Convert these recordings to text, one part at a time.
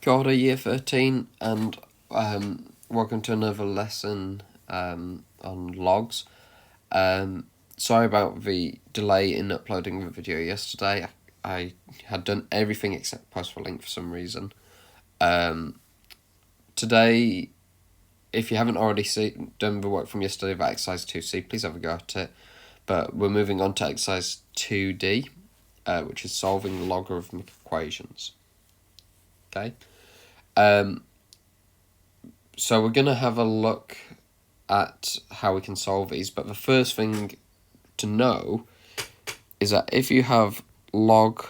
Kia ora, Year 13, and welcome to another lesson on logs. Sorry about the delay in uploading the video yesterday. I had done everything except post the link for some reason. Today, if you haven't already done the work from yesterday about exercise 2C, please have a go at it. But we're moving on to exercise 2D, which is solving logarithmic equations. Okay. So we're going to have a look at how we can solve these, but the first thing to know is that if you have log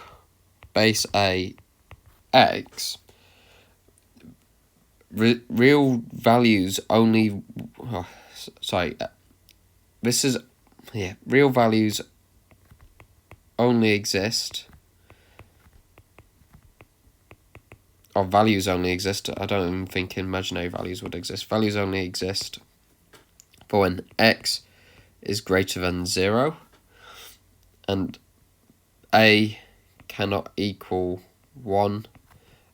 base A x, real values only, real values only exist, or values only exist. I don't even think imaginary values would exist. Values only exist for when x is greater than 0 and a cannot equal 1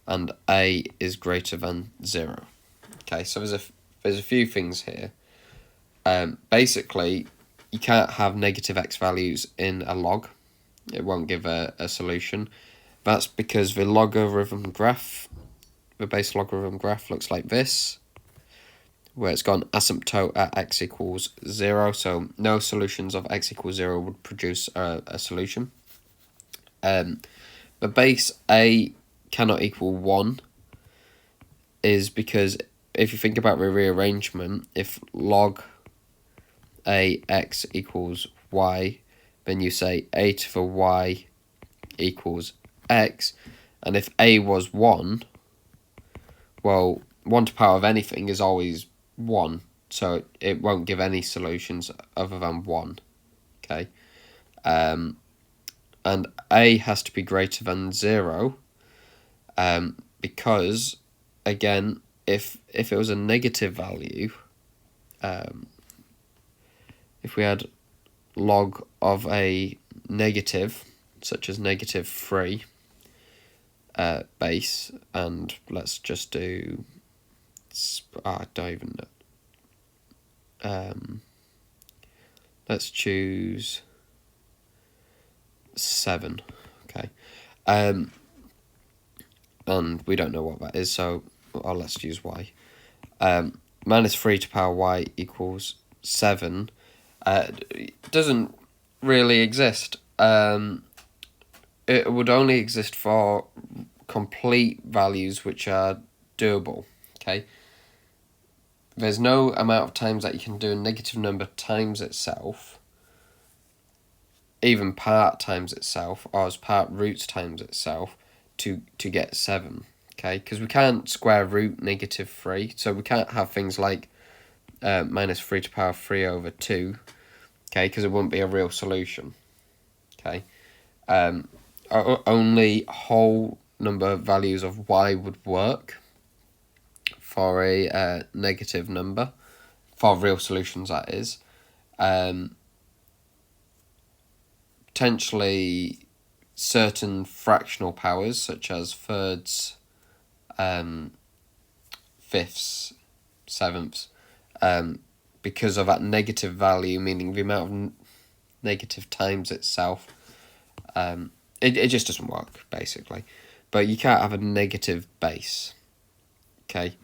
and a is greater than 0. Okay, so there's a few things here. Basically, you can't have negative x values in a log. It won't give a solution. That's because the logarithm graph, the base logarithm graph, looks like this, where it's got an asymptote at x equals 0, so no solutions of x equals 0 would produce a solution. The base A cannot equal 1 is because if you think about the rearrangement, if log A x equals y, then you say a to the y equals x, and if a was 1, well, 1 to the power of anything is always 1, so it won't give any solutions other than 1, okay? And a has to be greater than 0, because, again, if it was a negative value, if we had log of a negative, such as -3, base, and let's just do, I don't even know, let's choose 7, okay, and we don't know what that is, so let's use y. -3 to power y equals 7 doesn't really exist. It would only exist for complete values which are doable, okay? There's no amount of times that you can do a negative number times itself, even part times itself, or as part roots times itself, to get 7, okay? Because we can't square root -3, so we can't have things like -3 to the power 3 over 2, okay, because it wouldn't be a real solution, okay? Only whole number values of y would work for a negative number, for real solutions, that is. Potentially certain fractional powers, such as thirds, fifths, sevenths, because of that negative value, meaning the amount of negative times itself, it just doesn't work, basically. But you can't have a negative base, okay?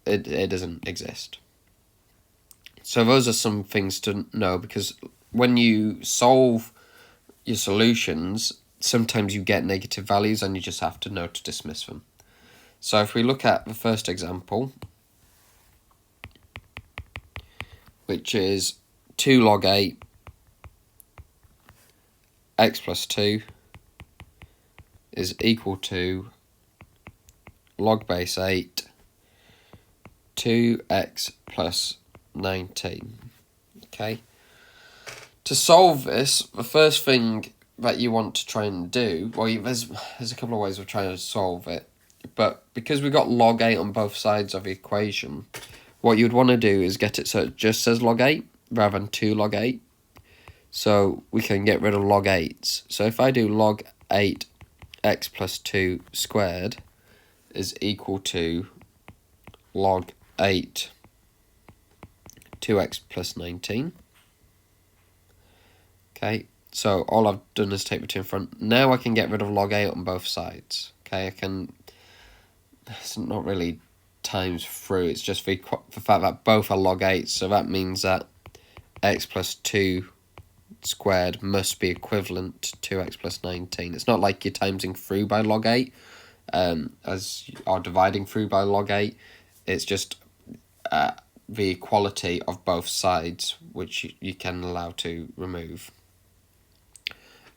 It doesn't exist. So those are some things to know, because when you solve your solutions, sometimes you get negative values and you just have to know to dismiss them. So if we look at the first example, which is 2 log 8 x plus 2 is equal to log base 8 2x plus 19, okay? To solve this, the first thing that you want to try and do, well, there's a couple of ways of trying to solve it, but because we've got log 8 on both sides of the equation, what you'd want to do is get it so it just says log 8 rather than 2 log 8, so we can get rid of log 8s. So if I do log 8 x plus 2 squared, is equal to log 8 2x plus 19. Okay, so all I've done is take the 2 in front. Now I can get rid of log 8 on both sides. Okay, I can... It's not really times through, it's just the fact that both are log 8, so that means that x plus 2 squared must be equivalent to 2x plus 19. It's not like you're timesing through by log 8, as you are dividing through by log 8. It's just the equality of both sides, which you can allow to remove.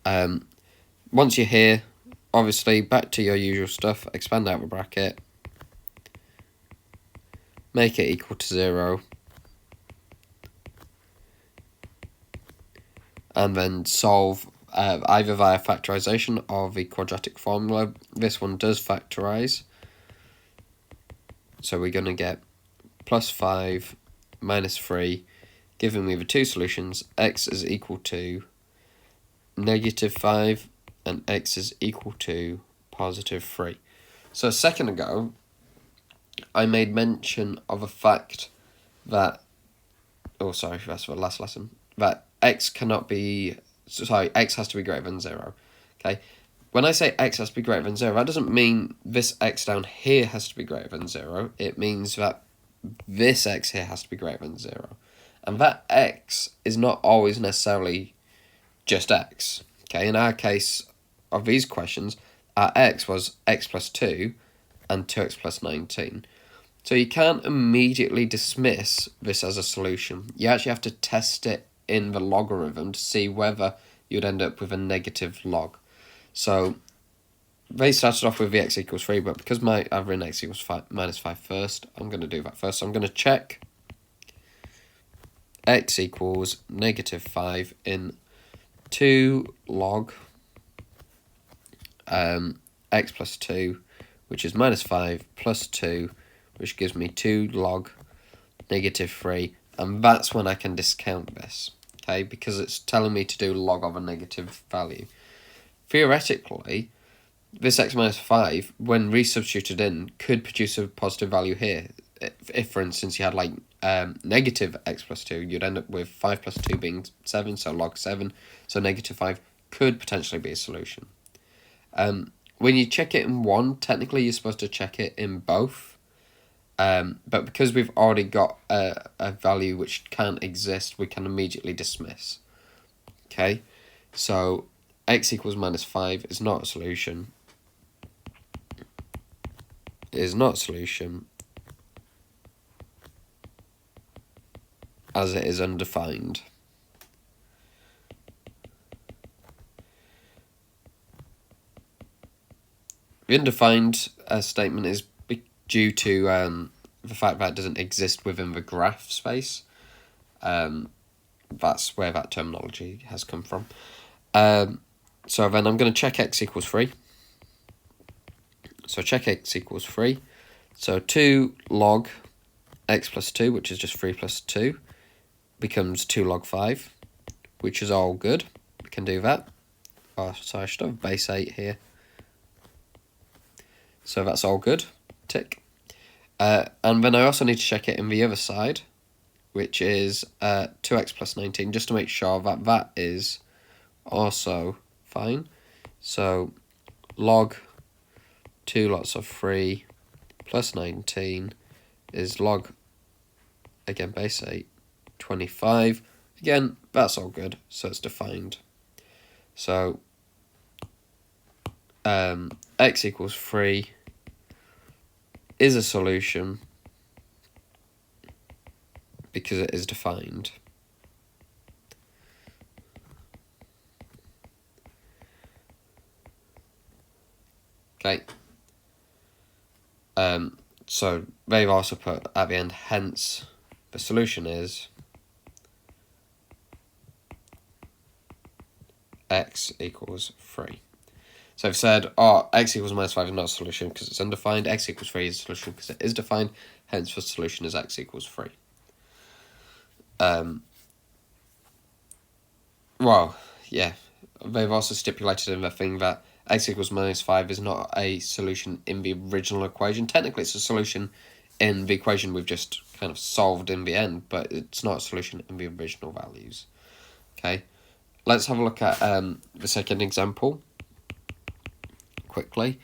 Once you're here, obviously back to your usual stuff, expand out the bracket, make it equal to 0, and then solve either via factorization or the quadratic formula. This one does factorize, so we're going to get plus 5 minus 3, giving me the two solutions. X is equal to negative 5 and x is equal to positive 3. So a second ago, I made mention of a fact that, oh sorry, that's the last lesson, that x cannot be, sorry, x has to be greater than 0. Okay, when I say x has to be greater than 0, that doesn't mean this x down here has to be greater than 0. It means that this x here has to be greater than 0. And that x is not always necessarily just x. Okay, in our case of these questions, our x was x plus 2 and 2x plus 19. So you can't immediately dismiss this as a solution. You actually have to test it in the logarithm to see whether you'd end up with a negative log. So they started off with the x equals 3, but because I've written x equals 5, minus 5 first, I'm going to do that first. So I'm going to check x equals negative 5 in 2 log x plus 2, which is minus 5, plus 2, which gives me 2 log negative 3, and that's when I can discount this, okay, because it's telling me to do log of a negative value. Theoretically, this x minus 5, when resubstituted in, could produce a positive value here. If for instance, you had like negative x plus 2, you'd end up with 5 plus 2 being 7, so log 7, so negative 5 could potentially be a solution. When you check it in one, technically you're supposed to check it in both, but because we've already got a value which can't exist, we can immediately dismiss. Okay, so x equals minus 5 is not a solution. It is not a solution as it is undefined. The undefined statement is due to the fact that it doesn't exist within the graph space. That's where that terminology has come from. So then I'm going to check x equals 3. So check x equals 3. So 2 log x plus 2, which is just 3 plus 2, becomes 2 log 5, which is all good. We can do that. Oh, sorry, I should have base 8 here. So that's all good. Tick. And then I also need to check it in the other side, which is 2x plus 19, just to make sure that that is also fine. So log 2 lots of 3 plus 19 is log, again, base 8, 25. Again, that's all good, so it's defined. So x equals 3 is a solution because it is defined. Okay. So they've also put at the end, hence the solution is x equals 3. So I've said, oh, x equals minus 5 is not a solution because it's undefined. X equals 3 is a solution because it is defined. Hence, the solution is x equals 3. Well, yeah. They've also stipulated in the thing that x equals -5 is not a solution in the original equation. Technically, it's a solution in the equation we've just kind of solved in the end, but it's not a solution in the original values. Okay, let's have a look at the second example quickly,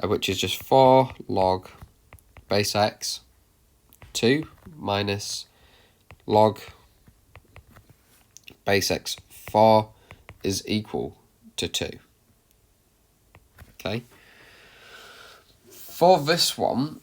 which is just 4 log base x 2 minus log base x 4 is equal to 2. Okay. For this one,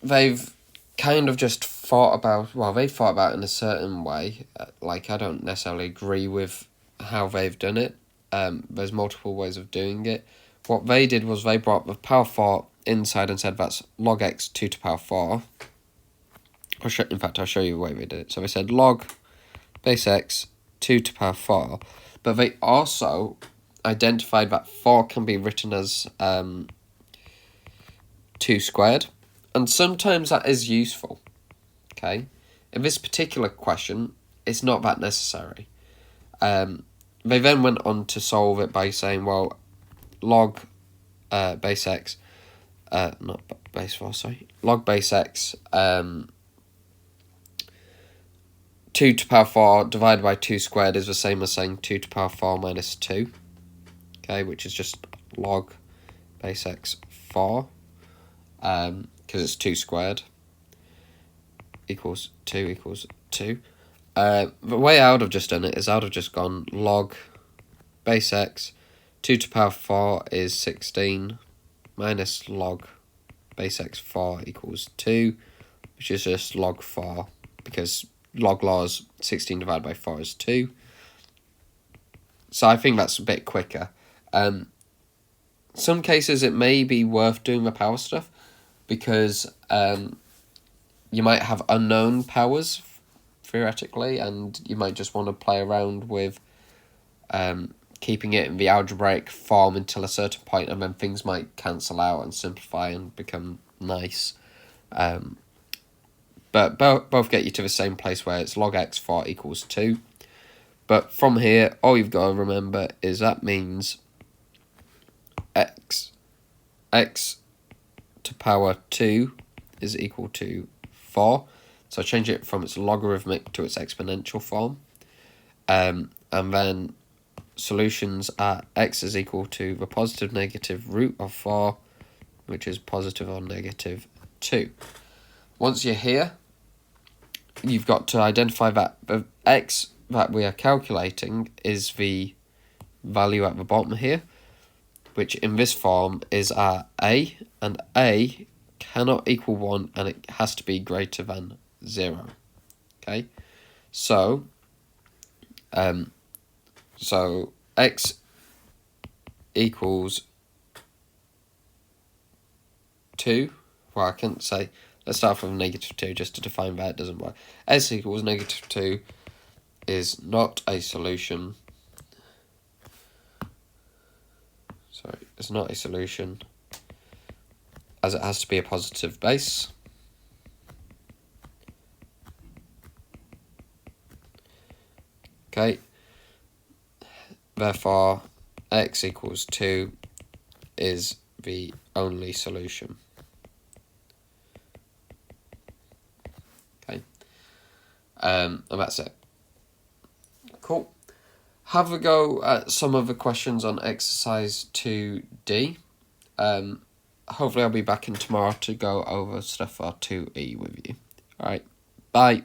they've kind of just thought about, well, they thought about it in a certain way. Like, I don't necessarily agree with how they've done it. There's multiple ways of doing it. What they did was they brought the power 4 inside and said that's log x 2 to power 4. In fact, I'll show you the way they did it. So they said log base x 2 to power 4, but they also identified that 4 can be written as 2 squared, and sometimes that is useful. Okay, in this particular question, it's not that necessary. They then went on to solve it by saying, well, log base x, not base 4, sorry, log base x 2 to power 4 divided by 2 squared is the same as saying 2 to power 4 minus 2. Okay, which is just log base x 4, because it's 2 squared, equals 2 equals 2. The way I would have just done it is I would have just gone log base x 2 to power 4 is 16 minus log base x 4 equals 2, which is just log 4, because log laws 16 divided by 4 is 2. So I think that's a bit quicker. Some cases it may be worth doing the power stuff, because you might have unknown powers theoretically, and you might just want to play around with keeping it in the algebraic form until a certain point, and then things might cancel out and simplify and become nice. But both get you to the same place where it's log x 4 equals 2. But from here, all you've got to remember is that means x to power 2 is equal to 4. So change it from its logarithmic to its exponential form. And then solutions are x is equal to the positive negative root of 4, which is positive or negative 2. Once you're here, you've got to identify that the x that we are calculating is the value at the bottom here, which in this form is our a, and a cannot equal 1, and it has to be greater than 0. Okay, so x equals 2. Well, I can't say. Let's start with -2 just to define that it doesn't work. S equals -2 is not a solution. Sorry, it's not a solution, as it has to be a positive base. Okay, therefore x equals 2 is the only solution. Okay, and that's it. Cool. Have a go at some of the questions on exercise 2D. Hopefully I'll be back in tomorrow to go over stuff for 2E with you. Alright, bye.